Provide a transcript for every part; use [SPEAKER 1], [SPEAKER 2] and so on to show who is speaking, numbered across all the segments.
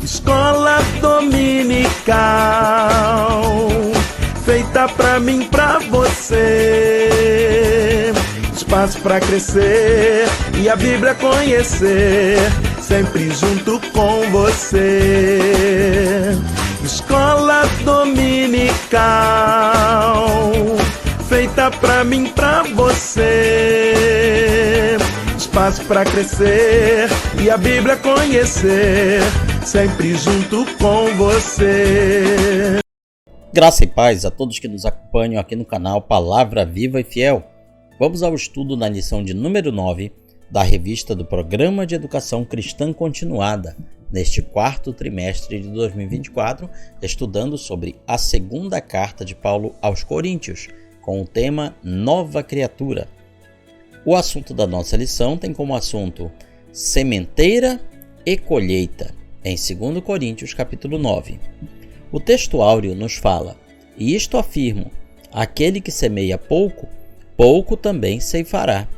[SPEAKER 1] Escola dominical, feita pra mim, pra você. Espaço pra crescer e a Bíblia conhecer, sempre junto com você. Escola dominical, feita pra mim, pra você. Espaço pra crescer e a Bíblia conhecer, sempre junto com você.
[SPEAKER 2] Graça e paz a todos que nos acompanham aqui no canal Palavra Viva e Fiel. Vamos ao estudo na lição de número 9 da revista do Programa de Educação Cristã Continuada, neste quarto trimestre de 2024, estudando sobre a segunda carta de Paulo aos Coríntios, com o tema Nova Criatura. O assunto da nossa lição tem como assunto sementeira e colheita, em 2 Coríntios capítulo 9. O texto áureo nos fala: e isto afirmo, aquele que semeia pouco, pouco também ceifará,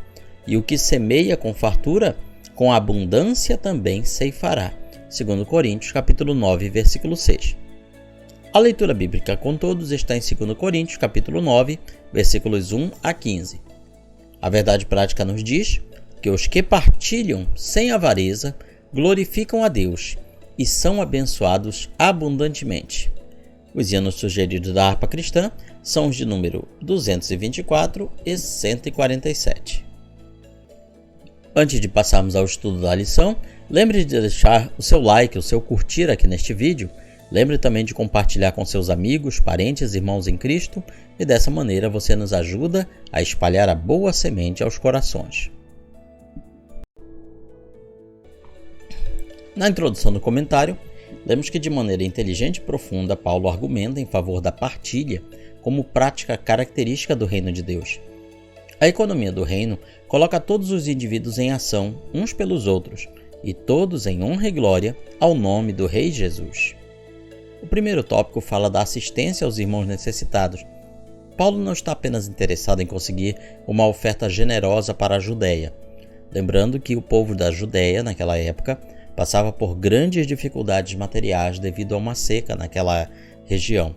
[SPEAKER 2] e o que semeia com fartura, com abundância também ceifará. 2 Coríntios capítulo 9, versículo 6. A leitura bíblica com todos está em 2 Coríntios capítulo 9, versículos 1 a 15. A verdade prática nos diz que os que partilham sem avareza glorificam a Deus e são abençoados abundantemente. Os hinos sugeridos da harpa cristã são os de número 224 e 147. Antes de passarmos ao estudo da lição, lembre de deixar o seu like, o seu curtir aqui neste vídeo. Lembre também de compartilhar com seus amigos, parentes, irmãos em Cristo, e dessa maneira você nos ajuda a espalhar a boa semente aos corações. Na introdução do comentário, lemos que de maneira inteligente e profunda, Paulo argumenta em favor da partilha como prática característica do reino de Deus. A economia do reino coloca todos os indivíduos em ação uns pelos outros, e todos em honra e glória ao nome do Rei Jesus. O primeiro tópico fala da assistência aos irmãos necessitados. Paulo não está apenas interessado em conseguir uma oferta generosa para a Judéia, lembrando que o povo da Judéia, naquela época, passava por grandes dificuldades materiais devido a uma seca naquela região.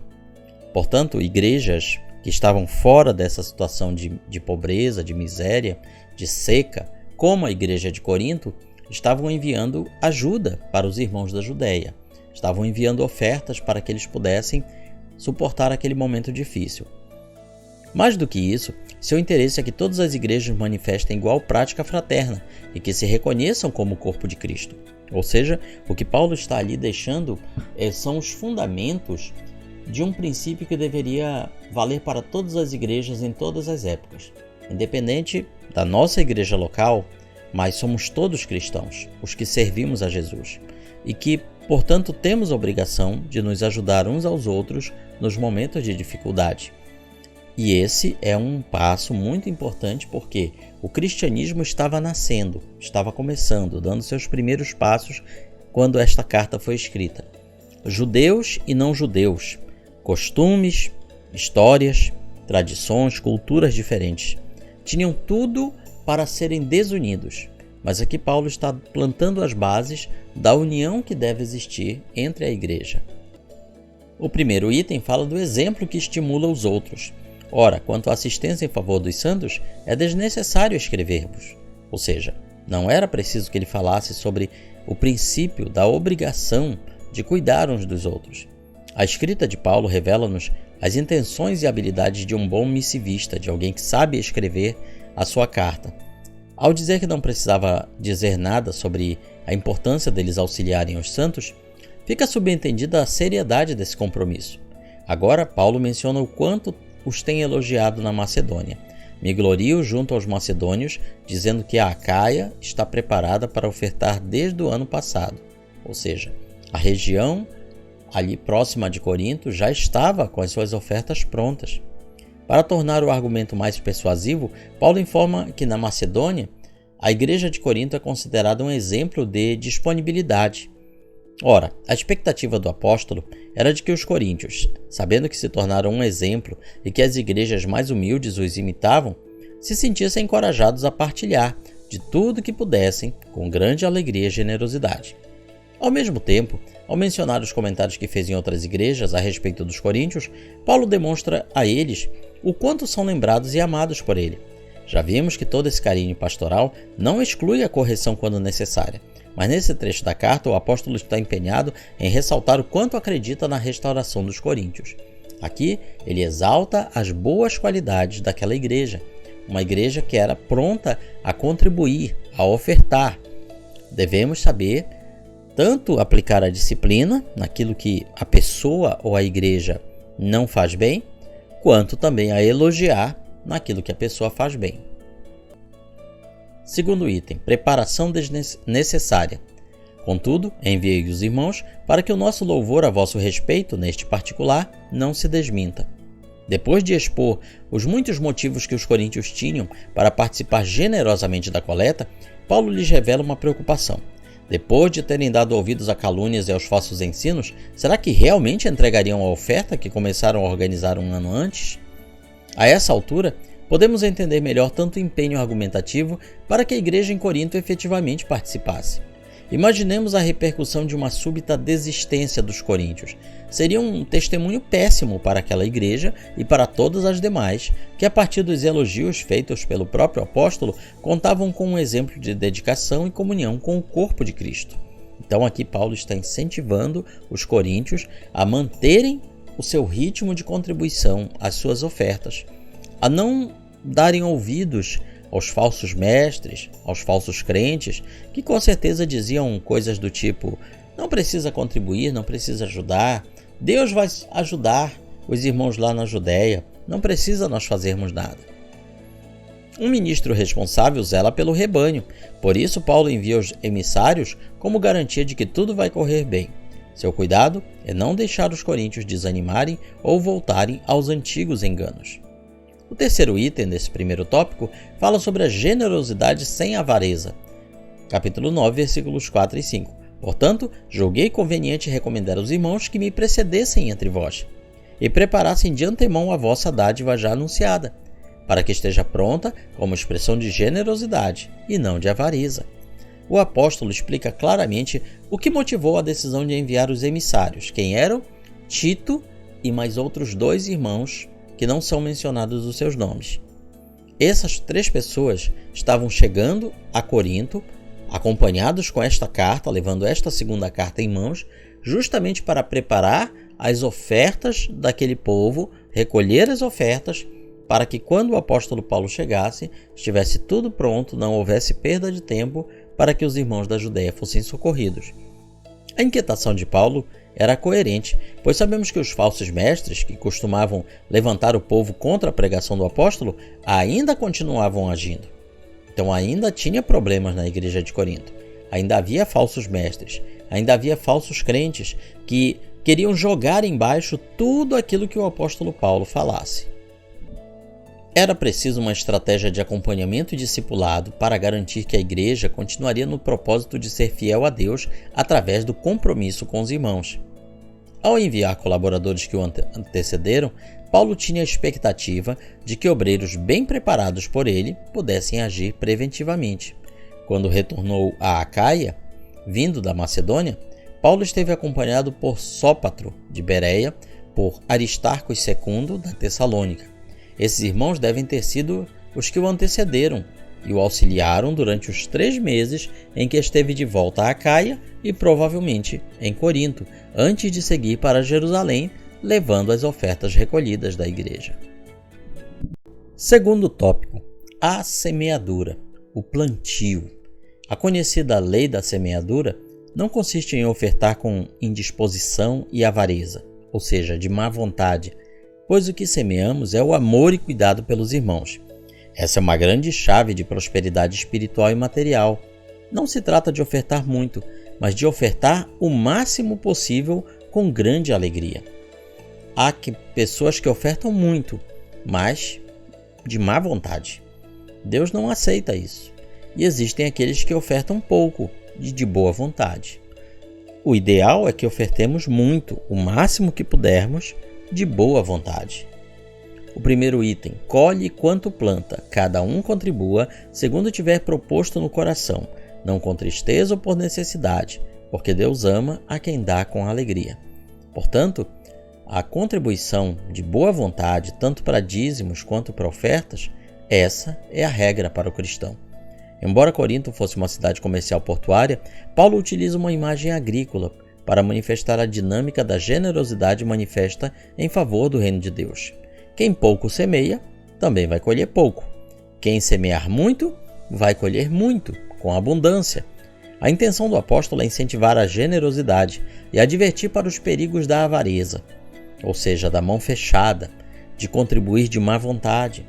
[SPEAKER 2] Portanto, igrejas que estavam fora dessa situação de pobreza, de miséria, de seca, como a igreja de Corinto, estavam enviando ajuda para os irmãos da Judéia. Estavam enviando ofertas para que eles pudessem suportar aquele momento difícil. Mais do que isso, seu interesse é que todas as igrejas manifestem igual prática fraterna e que se reconheçam como o corpo de Cristo. Ou seja, o que Paulo está ali deixando são os fundamentos de um princípio que deveria valer para todas as igrejas em todas as épocas. Independente da nossa igreja local, mas somos todos cristãos, os que servimos a Jesus, e que, portanto, temos a obrigação de nos ajudar uns aos outros nos momentos de dificuldade. E esse é um passo muito importante porque o cristianismo estava nascendo, estava começando, dando seus primeiros passos quando esta carta foi escrita. Judeus e não judeus, costumes, histórias, tradições, culturas diferentes, tinham tudo para serem desunidos, mas aqui Paulo está plantando as bases da união que deve existir entre a igreja. O primeiro item fala do exemplo que estimula os outros. Ora, quanto à assistência em favor dos santos, é desnecessário escrever-vos. Ou seja, não era preciso que ele falasse sobre o princípio da obrigação de cuidar uns dos outros. A escrita de Paulo revela-nos as intenções e habilidades de um bom missivista, de alguém que sabe escrever a sua carta. Ao dizer que não precisava dizer nada sobre a importância deles auxiliarem os santos, fica subentendida a seriedade desse compromisso. Agora, Paulo menciona o quanto os tem elogiado na Macedônia. Me glorio junto aos macedônios, dizendo que a Acaia está preparada para ofertar desde o ano passado. Ou seja, a região ali próxima de Corinto já estava com as suas ofertas prontas. Para tornar o argumento mais persuasivo, Paulo informa que na Macedônia, a igreja de Corinto é considerada um exemplo de disponibilidade. Ora, a expectativa do apóstolo era de que os coríntios, sabendo que se tornaram um exemplo e que as igrejas mais humildes os imitavam, se sentissem encorajados a partilhar de tudo que pudessem com grande alegria e generosidade. Ao mesmo tempo, Ao mencionar os comentários que fez em outras igrejas a respeito dos coríntios, Paulo demonstra a eles o quanto são lembrados e amados por ele. Já vimos que todo esse carinho pastoral não exclui a correção quando necessária, mas nesse trecho da carta o apóstolo está empenhado em ressaltar o quanto acredita na restauração dos coríntios. Aqui ele exalta as boas qualidades daquela igreja, uma igreja que era pronta a contribuir, a ofertar. Devemos saber tanto aplicar a disciplina naquilo que a pessoa ou a igreja não faz bem, quanto também a elogiar naquilo que a pessoa faz bem. Segundo item, preparação desnecessária. Contudo, enviei os irmãos para que o nosso louvor a vosso respeito, neste particular, não se desminta. Depois de expor os muitos motivos que os coríntios tinham para participar generosamente da coleta, Paulo lhes revela uma preocupação. Depois de terem dado ouvidos a calúnias e aos falsos ensinos, será que realmente entregariam a oferta que começaram a organizar um ano antes? A essa altura, podemos entender melhor tanto o empenho argumentativo para que a igreja em Corinto efetivamente participasse. Imaginemos a repercussão de uma súbita desistência dos coríntios. Seria um testemunho péssimo para aquela igreja e para todas as demais, que a partir dos elogios feitos pelo próprio apóstolo, contavam com um exemplo de dedicação e comunhão com o corpo de Cristo. Então aqui Paulo está incentivando os coríntios a manterem o seu ritmo de contribuição às suas ofertas, a não darem ouvidos aos falsos mestres, aos falsos crentes, que com certeza diziam coisas do tipo: não precisa contribuir, não precisa ajudar, Deus vai ajudar os irmãos lá na Judéia, não precisa nós fazermos nada. Um ministro responsável zela pelo rebanho, por isso Paulo envia os emissários como garantia de que tudo vai correr bem. Seu cuidado é não deixar os coríntios desanimarem ou voltarem aos antigos enganos. O terceiro item desse primeiro tópico fala sobre a generosidade sem avareza. Capítulo 9, versículos 4 e 5. Portanto, julguei conveniente recomendar aos irmãos que me precedessem entre vós, e preparassem de antemão a vossa dádiva já anunciada, para que esteja pronta como expressão de generosidade e não de avareza. O apóstolo explica claramente o que motivou a decisão de enviar os emissários, quem eram Tito e mais outros 2 irmãos que não são mencionados os seus nomes. Essas 3 pessoas estavam chegando a Corinto, acompanhados com esta carta, levando esta segunda carta em mãos, justamente para preparar as ofertas daquele povo, recolher as ofertas, para que quando o apóstolo Paulo chegasse, estivesse tudo pronto, não houvesse perda de tempo, para que os irmãos da Judéia fossem socorridos. A inquietação de Paulo era coerente, pois sabemos que os falsos mestres, que costumavam levantar o povo contra a pregação do apóstolo, ainda continuavam agindo. Então ainda tinha problemas na igreja de Corinto. Ainda havia falsos mestres, ainda havia falsos crentes que queriam jogar embaixo tudo aquilo que o apóstolo Paulo falasse. Era preciso uma estratégia de acompanhamento e discipulado para garantir que a igreja continuaria no propósito de ser fiel a Deus através do compromisso com os irmãos. Ao enviar colaboradores que o antecederam, Paulo tinha a expectativa de que obreiros bem preparados por ele pudessem agir preventivamente. Quando retornou a Acaia, vindo da Macedônia, Paulo esteve acompanhado por Sópatro, de Bereia, por Aristarco II, da Tessalônica. Esses irmãos devem ter sido os que o antecederam e o auxiliaram durante os 3 meses em que esteve de volta a Acaia e provavelmente em Corinto, antes de seguir para Jerusalém, levando as ofertas recolhidas da igreja. Segundo tópico, a semeadura, o plantio. A conhecida lei da semeadura não consiste em ofertar com indisposição e avareza, ou seja, de má vontade, pois o que semeamos é o amor e cuidado pelos irmãos. Essa é uma grande chave de prosperidade espiritual e material. Não se trata de ofertar muito, mas de ofertar o máximo possível com grande alegria. Há pessoas que ofertam muito, mas de má vontade. Deus não aceita isso. E existem aqueles que ofertam pouco e de boa vontade. O ideal é que ofertemos muito, o máximo que pudermos, de boa vontade. O primeiro item, colhe quanto planta, cada um contribua segundo tiver proposto no coração, não com tristeza ou por necessidade, porque Deus ama a quem dá com alegria. Portanto, a contribuição de boa vontade, tanto para dízimos quanto para ofertas, essa é a regra para o cristão. Embora Corinto fosse uma cidade comercial portuária, Paulo utiliza uma imagem agrícola para manifestar a dinâmica da generosidade manifesta em favor do reino de Deus. Quem pouco semeia, também vai colher pouco. Quem semear muito, vai colher muito, com abundância. A intenção do apóstolo é incentivar a generosidade e advertir para os perigos da avareza, ou seja, da mão fechada, de contribuir de má vontade.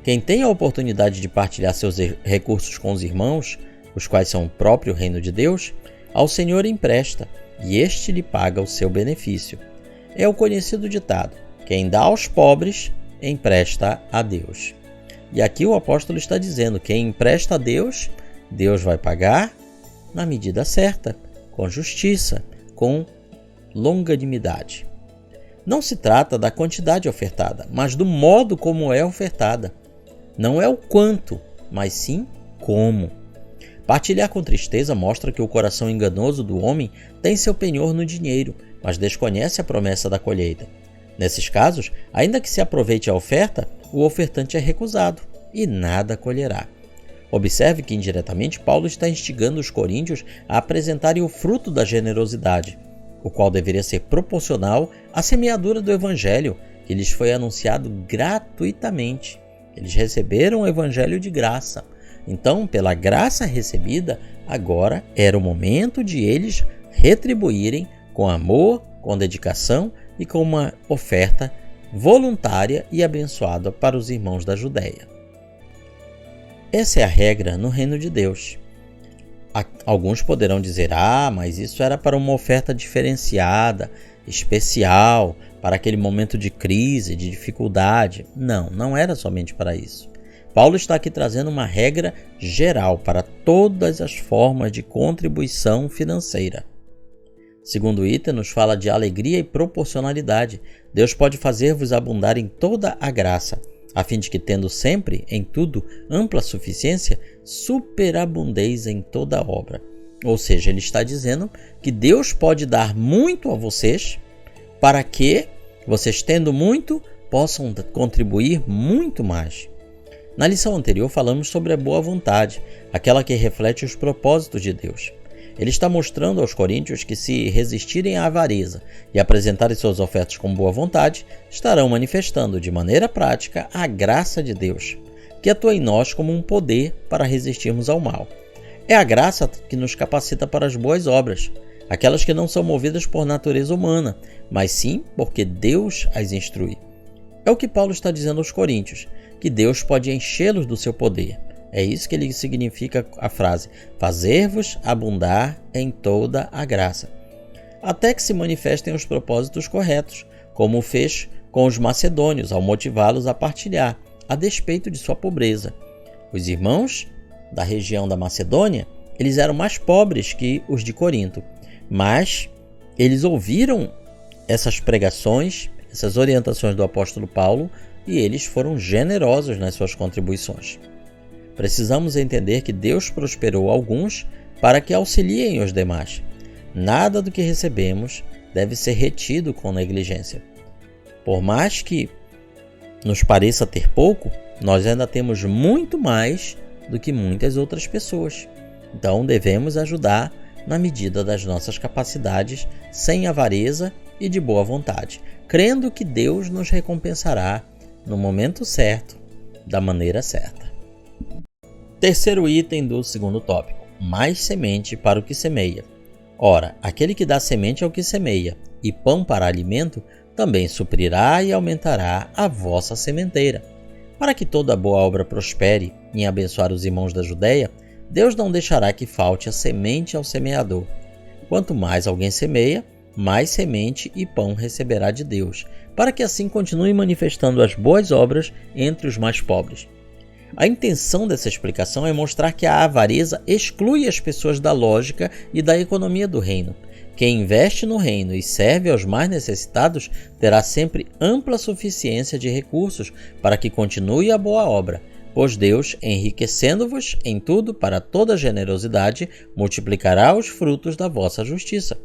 [SPEAKER 2] Quem tem a oportunidade de partilhar seus recursos com os irmãos, os quais são o próprio reino de Deus, ao Senhor empresta, e este lhe paga o seu benefício. É o conhecido ditado: quem dá aos pobres, empresta a Deus. E aqui o apóstolo está dizendo: quem empresta a Deus, Deus vai pagar na medida certa, com justiça, com longanimidade. Não se trata da quantidade ofertada, mas do modo como é ofertada. Não é o quanto, mas sim como. Partilhar com tristeza mostra que o coração enganoso do homem tem seu penhor no dinheiro, mas desconhece a promessa da colheita. Nesses casos, ainda que se aproveite a oferta, o ofertante é recusado e nada colherá. Observe que indiretamente Paulo está instigando os coríntios a apresentarem o fruto da generosidade, o qual deveria ser proporcional à semeadura do evangelho, que lhes foi anunciado gratuitamente. Eles receberam o evangelho de graça. Então, pela graça recebida, agora era o momento de eles retribuírem com amor, com dedicação e com uma oferta voluntária e abençoada para os irmãos da Judéia. Essa é a regra no reino de Deus. Alguns poderão dizer: mas isso era para uma oferta diferenciada, especial, para aquele momento de crise, de dificuldade. Não era somente para isso. Paulo está aqui trazendo uma regra geral para todas as formas de contribuição financeira. Segundo item, nos fala de alegria e proporcionalidade. Deus pode fazer-vos abundar em toda a graça, a fim de que, tendo sempre, em tudo, ampla suficiência, superabundeis em toda obra. Ou seja, ele está dizendo que Deus pode dar muito a vocês, para que vocês, tendo muito, possam contribuir muito mais. Na lição anterior falamos sobre a boa vontade, aquela que reflete os propósitos de Deus. Ele está mostrando aos coríntios que, se resistirem à avareza e apresentarem suas ofertas com boa vontade, estarão manifestando de maneira prática a graça de Deus, que atua em nós como um poder para resistirmos ao mal. É a graça que nos capacita para as boas obras, aquelas que não são movidas por natureza humana, mas sim porque Deus as instrui. É o que Paulo está dizendo aos coríntios, que Deus pode enchê-los do seu poder. É isso que ele significa a frase: fazer-vos abundar em toda a graça, até que se manifestem os propósitos corretos, como fez com os macedônios ao motivá-los a partilhar, a despeito de sua pobreza. Os irmãos da região da Macedônia, eles eram mais pobres que os de Corinto, mas eles ouviram essas pregações, essas orientações do apóstolo Paulo, e eles foram generosos nas suas contribuições. Precisamos entender que Deus prosperou alguns para que auxiliem os demais. Nada do que recebemos deve ser retido com negligência. Por mais que nos pareça ter pouco, nós ainda temos muito mais do que muitas outras pessoas. Então devemos ajudar na medida das nossas capacidades, sem avareza e de boa vontade, crendo que Deus nos recompensará no momento certo, da maneira certa. Terceiro item do segundo tópico: mais semente para o que semeia. Ora, aquele que dá semente ao que semeia, e pão para alimento, também suprirá e aumentará a vossa sementeira. Para que toda boa obra prospere em abençoar os irmãos da Judéia, Deus não deixará que falte a semente ao semeador. Quanto mais alguém semeia, mais semente e pão receberá de Deus, para que assim continue manifestando as boas obras entre os mais pobres. A intenção dessa explicação é mostrar que a avareza exclui as pessoas da lógica e da economia do reino. Quem investe no reino e serve aos mais necessitados terá sempre ampla suficiência de recursos para que continue a boa obra, pois Deus, enriquecendo-vos em tudo para toda generosidade, multiplicará os frutos da vossa justiça.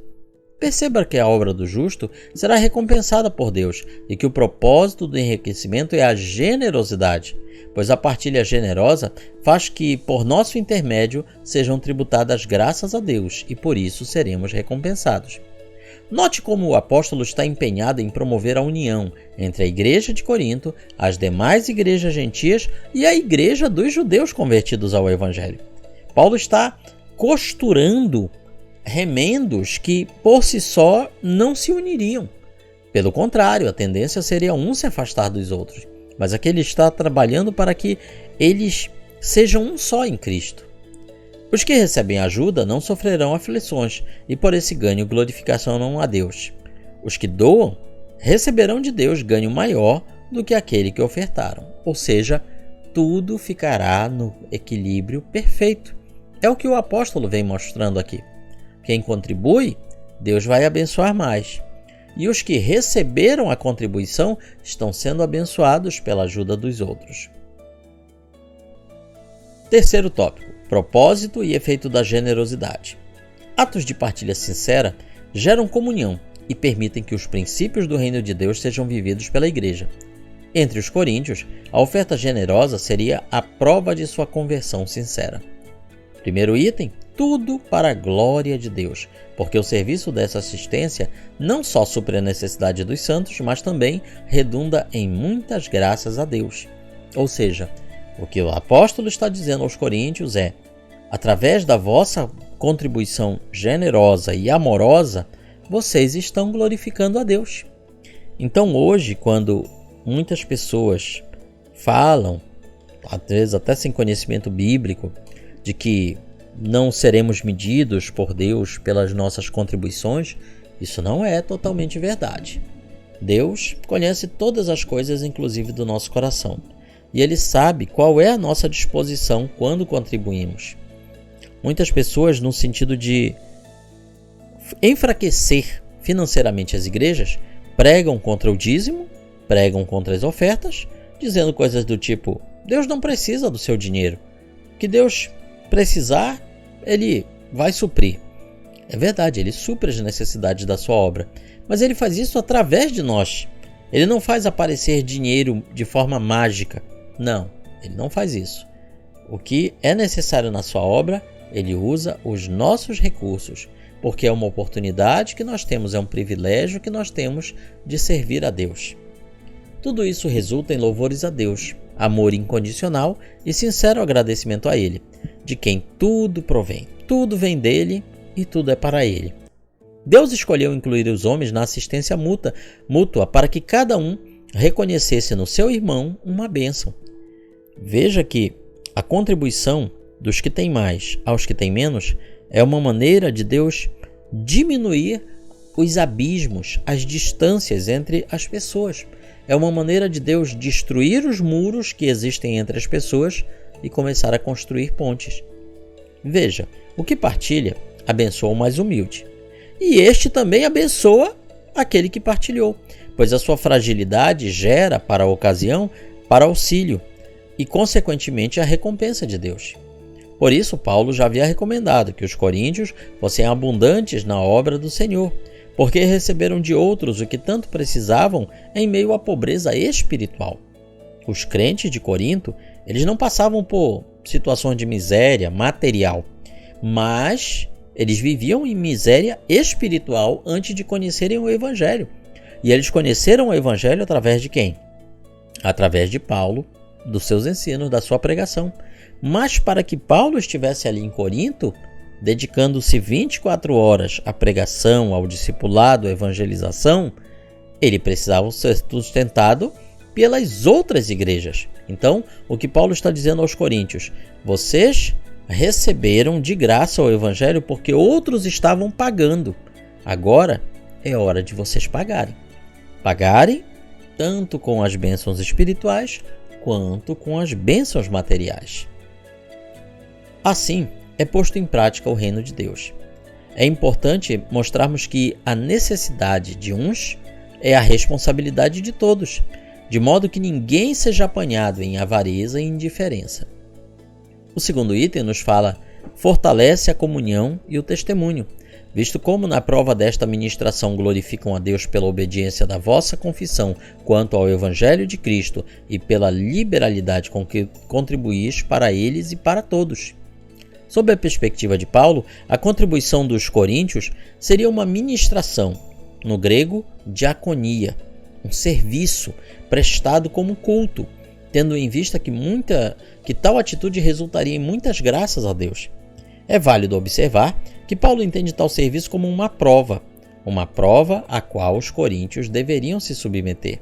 [SPEAKER 2] Perceba que a obra do justo será recompensada por Deus e que o propósito do enriquecimento é a generosidade, pois a partilha generosa faz que, por nosso intermédio, sejam tributadas graças a Deus e por isso seremos recompensados. Note como o apóstolo está empenhado em promover a união entre a igreja de Corinto, as demais igrejas gentias e a igreja dos judeus convertidos ao Evangelho. Paulo está costurando remendos que, por si só, não se uniriam. Pelo contrário, a tendência seria um se afastar dos outros. Mas aqui ele está trabalhando para que eles sejam um só em Cristo. Os que recebem ajuda não sofrerão aflições, e por esse ganho glorificação a Deus. Os que doam receberão de Deus ganho maior do que aquele que ofertaram. Ou seja, tudo ficará no equilíbrio perfeito. É o que o apóstolo vem mostrando aqui. Quem contribui, Deus vai abençoar mais. E os que receberam a contribuição estão sendo abençoados pela ajuda dos outros. Terceiro tópico: propósito e efeito da generosidade. Atos de partilha sincera geram comunhão e permitem que os princípios do reino de Deus sejam vividos pela igreja. Entre os coríntios, a oferta generosa seria a prova de sua conversão sincera. Primeiro item: tudo para a glória de Deus, porque o serviço dessa assistência não só supre a necessidade dos santos, mas também redunda em muitas graças a Deus. Ou seja, o que o apóstolo está dizendo aos coríntios é: através da vossa contribuição generosa e amorosa, vocês estão glorificando a Deus. Então hoje, quando muitas pessoas falam, às vezes até sem conhecimento bíblico, de que não seremos medidos por Deus pelas nossas contribuições, isso não é totalmente verdade. Deus conhece todas as coisas, inclusive do nosso coração, e Ele sabe qual é a nossa disposição quando contribuímos. Muitas pessoas, no sentido de enfraquecer financeiramente as igrejas, pregam contra o dízimo, pregam contra as ofertas, dizendo coisas do tipo: Deus não precisa do seu dinheiro, que Deus precisar, Ele vai suprir. É verdade, Ele supre as necessidades da sua obra, mas Ele faz isso através de nós. Ele não faz aparecer dinheiro de forma mágica. Não, Ele não faz isso. O que é necessário na sua obra, Ele usa os nossos recursos, porque é uma oportunidade que nós temos, é um privilégio que nós temos de servir a Deus. Tudo isso resulta em louvores a Deus, amor incondicional e sincero agradecimento a Ele, de quem tudo provém. Tudo vem dele e tudo é para Ele. Deus escolheu incluir os homens na assistência mútua para que cada um reconhecesse no seu irmão uma bênção. Veja que a contribuição dos que têm mais aos que têm menos é uma maneira de Deus diminuir os abismos, as distâncias entre as pessoas. É uma maneira de Deus destruir os muros que existem entre as pessoas e começar a construir pontes. Veja, o que partilha abençoa o mais humilde. E este também abençoa aquele que partilhou, pois a sua fragilidade gera para a ocasião, para auxílio e, consequentemente, a recompensa de Deus. Por isso, Paulo já havia recomendado que os coríntios fossem abundantes na obra do Senhor, porque receberam de outros o que tanto precisavam em meio à pobreza espiritual. Os crentes de Corinto, eles não passavam por situações de miséria material, mas eles viviam em miséria espiritual antes de conhecerem o Evangelho. E eles conheceram o Evangelho através de quem? Através de Paulo, dos seus ensinos, da sua pregação. Mas para que Paulo estivesse ali em Corinto, dedicando-se 24 horas à pregação, ao discipulado, à evangelização, ele precisava ser sustentado pelas outras igrejas. Então, o que Paulo está dizendo aos coríntios: vocês receberam de graça o evangelho porque outros estavam pagando. Agora é hora de vocês pagarem. Pagarem tanto com as bênçãos espirituais quanto com as bênçãos materiais. Assim, é posto em prática o reino de Deus. É importante mostrarmos que a necessidade de uns é a responsabilidade de todos. de modo que ninguém seja apanhado em avareza e indiferença. O segundo item nos fala: fortalece a comunhão e o testemunho, visto como na prova desta ministração glorificam a Deus pela obediência da vossa confissão quanto ao Evangelho de Cristo e pela liberalidade com que contribuís para eles e para todos. Sob a perspectiva de Paulo, a contribuição dos coríntios seria uma ministração, no grego, diaconia, um serviço prestado como culto, tendo em vista que tal atitude resultaria em muitas graças a Deus. É válido observar que Paulo entende tal serviço como uma prova a qual os coríntios deveriam se submeter.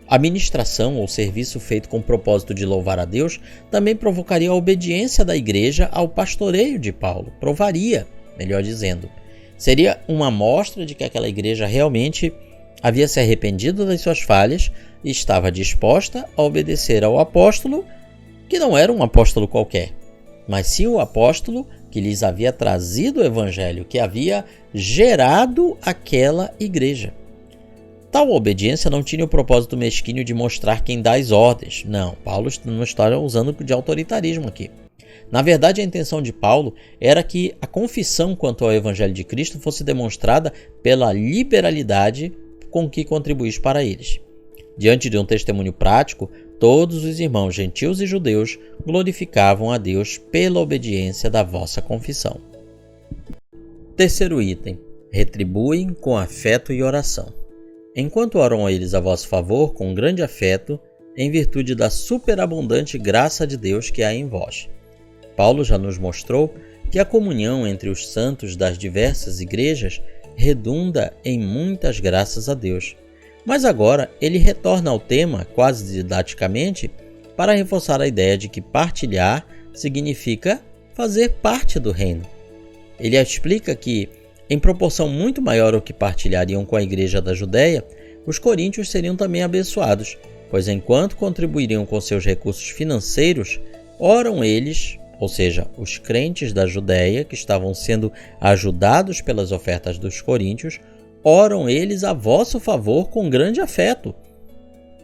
[SPEAKER 2] A ministração ou serviço feito com o propósito de louvar a Deus também provocaria a obediência da igreja ao pastoreio de Paulo, provaria, melhor dizendo. Seria uma mostra de que aquela igreja realmente havia se arrependido das suas falhas e estava disposta a obedecer ao apóstolo, que não era um apóstolo qualquer, mas sim o apóstolo que lhes havia trazido o evangelho, que havia gerado aquela igreja. Tal obediência não tinha o propósito mesquinho de mostrar quem dá as ordens. Não, Paulo não está usando de autoritarismo aqui. Na verdade, a intenção de Paulo era que a confissão quanto ao evangelho de Cristo fosse demonstrada pela liberalidade com que contribuís para eles. Diante de um testemunho prático, todos os irmãos gentios e judeus glorificavam a Deus pela obediência da vossa confissão. Terceiro item: retribuem com afeto e oração. Enquanto oram a eles a vosso favor com grande afeto, em virtude da superabundante graça de Deus que há em vós. Paulo já nos mostrou que a comunhão entre os santos das diversas igrejas redunda em muitas graças a Deus. Mas agora ele retorna ao tema, quase didaticamente, para reforçar a ideia de que partilhar significa fazer parte do reino. Ele explica que, em proporção muito maior ao que partilhariam com a igreja da Judéia, os coríntios seriam também abençoados, pois enquanto contribuiriam com seus recursos financeiros, oram eles, ou seja, os crentes da Judéia que estavam sendo ajudados pelas ofertas dos coríntios, oram eles a vosso favor com grande afeto.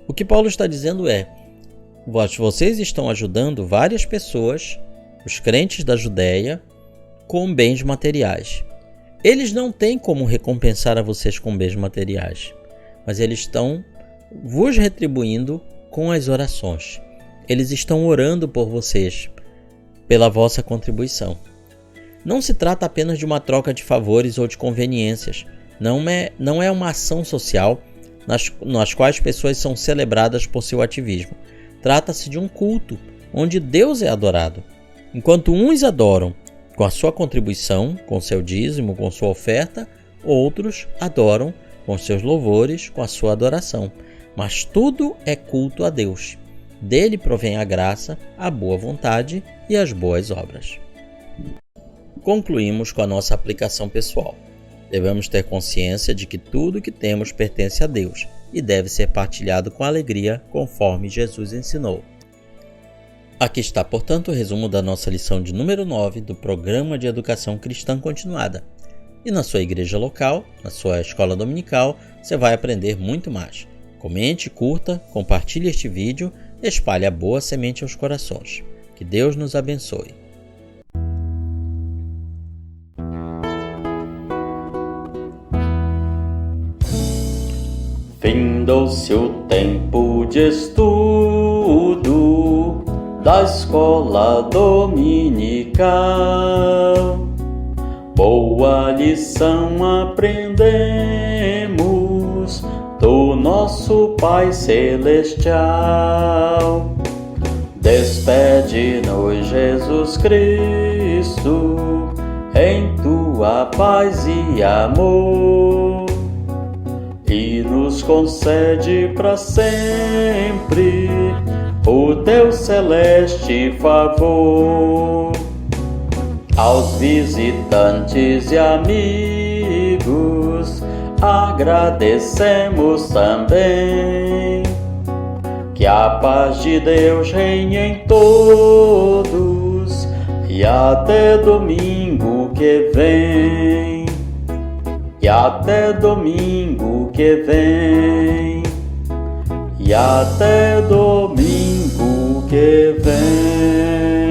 [SPEAKER 2] O que Paulo está dizendo é: vocês estão ajudando várias pessoas, os crentes da Judéia, com bens materiais. Eles não têm como recompensar a vocês com bens materiais, mas eles estão vos retribuindo com as orações. Eles estão orando por vocês, pela vossa contribuição. Não se trata apenas de uma troca de favores ou de conveniências. Não é uma ação social nas quais pessoas são celebradas por seu ativismo. Trata-se de um culto, onde Deus é adorado. Enquanto uns adoram com a sua contribuição, com seu dízimo, com sua oferta, outros adoram com seus louvores, com a sua adoração. Mas tudo é culto a Deus. Dele provém a graça, a boa vontade e as boas obras. Concluímos com a nossa aplicação pessoal. Devemos ter consciência de que tudo que temos pertence a Deus e deve ser partilhado com alegria, conforme Jesus ensinou. Aqui está, portanto, o resumo da nossa lição de número 9 do Programa de Educação Cristã Continuada. E na sua igreja local, na sua escola dominical, você vai aprender muito mais. Comente, curta, compartilhe este vídeo, espalhe a boa semente aos corações. Que Deus nos abençoe.
[SPEAKER 3] Findou-se o tempo de estudo da escola dominical. Boa lição aprendemos do nosso Pai Celestial. Despede-nos, Jesus Cristo, em tua paz e amor, e nos concede para sempre o teu celeste favor. Aos visitantes e amigos agradecemos também. Que a paz de Deus reine em todos e até domingo que vem. E até domingo que vem. E e até domingo que vem.